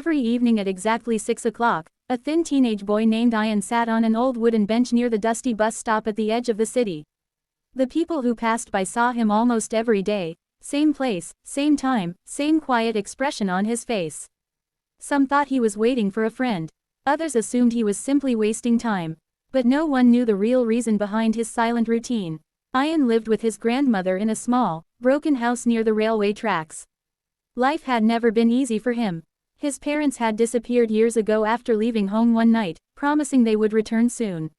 Every evening at exactly 6 o'clock, a thin teenage boy named Ayan sat on an old wooden bench near the dusty bus stop at the edge of the city. The people who passed by saw him almost every day, same place, same time, same quiet expression on his face. Some thought he was waiting for a friend. Others assumed he was simply wasting time. But no one knew the real reason behind his silent routine. Ayan lived with his grandmother in a small, broken house near the railway tracks. Life had never been easy for him. His parents had disappeared years ago after leaving home one night, promising they would return soon.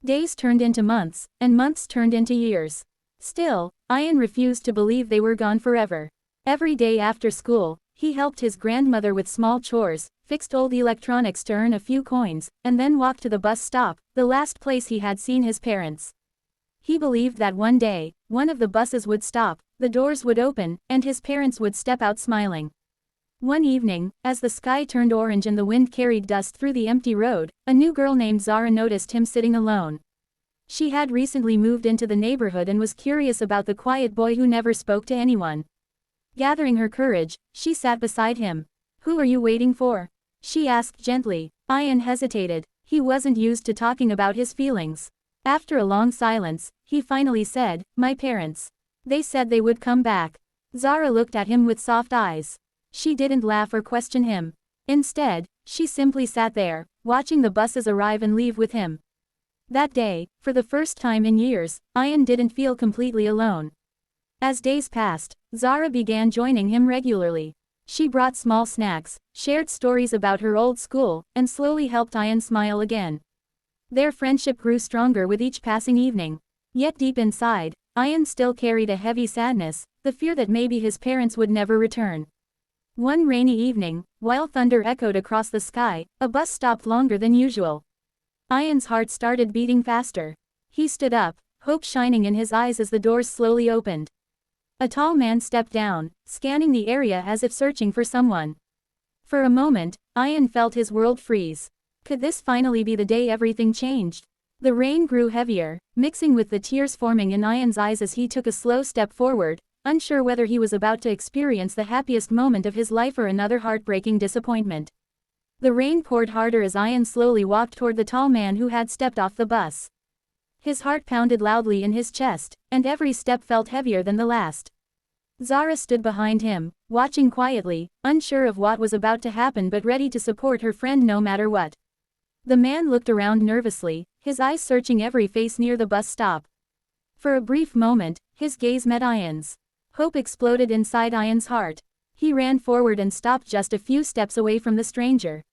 Days turned into months, and months turned into years. Still, Ayan refused to believe they were gone forever. Every day after school, he helped his grandmother with small chores, fixed old electronics to earn a few coins, and then walked to the bus stop, the last place he had seen his parents. He believed that one day, one of the buses would stop, the doors would open, and his parents would step out smiling. One evening, as the sky turned orange and the wind carried dust through the empty road, a new girl named Zara noticed him sitting alone. She had recently moved into the neighborhood and was curious about the quiet boy who never spoke to anyone. Gathering her courage, she sat beside him. "Who are you waiting for?" she asked gently. Ayan hesitated. He wasn't used to talking about his feelings. After a long silence, he finally said, "My parents. They said they would come back." Zara looked at him with soft eyes. She didn't laugh or question him. Instead, she simply sat there, watching the buses arrive and leave with him. That day, for the first time in years, Ayan didn't feel completely alone. As days passed, Zara began joining him regularly. She brought small snacks, shared stories about her old school, and slowly helped Ayan smile again. Their friendship grew stronger with each passing evening. Yet deep inside, Ayan still carried a heavy sadness, the fear that maybe his parents would never return. One rainy evening, while thunder echoed across the sky, a bus stopped longer than usual. Ayan's heart started beating faster. He stood up, hope shining in his eyes as the doors slowly opened. A tall man stepped down, scanning the area as if searching for someone. For a moment, Ayan felt his world freeze. Could this finally be the day everything changed? The rain grew heavier, mixing with the tears forming in Ayan's eyes as he took a slow step forward, unsure whether he was about to experience the happiest moment of his life or another heartbreaking disappointment. The rain poured harder as Ayan slowly walked toward the tall man who had stepped off the bus. His heart pounded loudly in his chest, and every step felt heavier than the last. Zara stood behind him, watching quietly, unsure of what was about to happen but ready to support her friend no matter what. The man looked around nervously, his eyes searching every face near the bus stop. For a brief moment, his gaze met Ayan's. Hope exploded inside Ayan's heart. He ran forward and stopped just a few steps away from the stranger.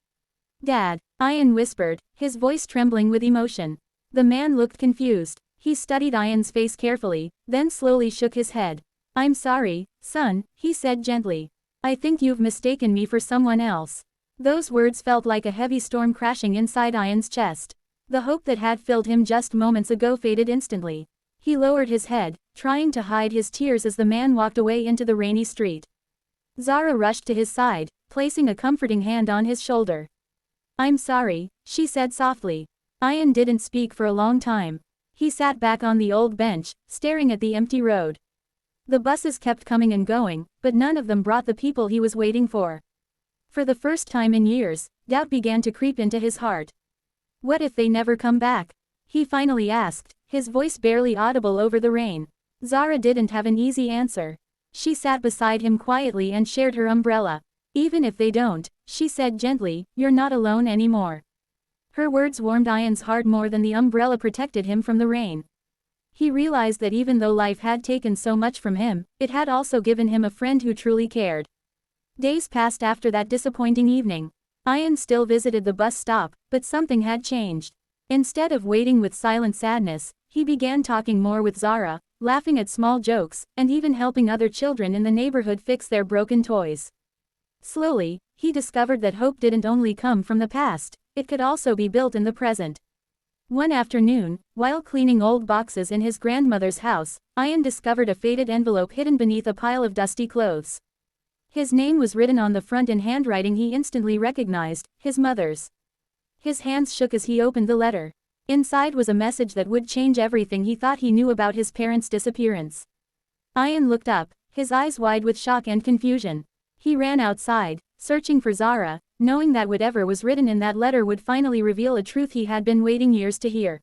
"Dad," Ayan whispered, his voice trembling with emotion. The man looked confused. He studied Ayan's face carefully, then slowly shook his head. "I'm sorry, son," he said gently. "I think you've mistaken me for someone else." Those words felt like a heavy storm crashing inside Ayan's chest. The hope that had filled him just moments ago faded instantly. He lowered his head, trying to hide his tears as the man walked away into the rainy street. Zara rushed to his side, placing a comforting hand on his shoulder. "I'm sorry," she said softly. Ayan didn't speak for a long time. He sat back on the old bench, staring at the empty road. The buses kept coming and going, but none of them brought the people he was waiting for. For the first time in years, doubt began to creep into his heart. What if they never come back? He finally asked, his voice barely audible over the rain. Zara didn't have an easy answer. She sat beside him quietly and shared her umbrella. "Even if they don't," she said gently, "you're not alone anymore." Her words warmed Ayan's heart more than the umbrella protected him from the rain. He realized that even though life had taken so much from him, it had also given him a friend who truly cared. Days passed after that disappointing evening. Ayan still visited the bus stop, but something had changed. Instead of waiting with silent sadness, he began talking more with Zara, laughing at small jokes, and even helping other children in the neighborhood fix their broken toys. Slowly, he discovered that hope didn't only come from the past, it could also be built in the present. One afternoon, while cleaning old boxes in his grandmother's house, Ayan discovered a faded envelope hidden beneath a pile of dusty clothes. His name was written on the front in handwriting he instantly recognized, his mother's. His hands shook as he opened the letter. Inside was a message that would change everything he thought he knew about his parents' disappearance. Ayan looked up, his eyes wide with shock and confusion. He ran outside, searching for Zara, knowing that whatever was written in that letter would finally reveal a truth he had been waiting years to hear.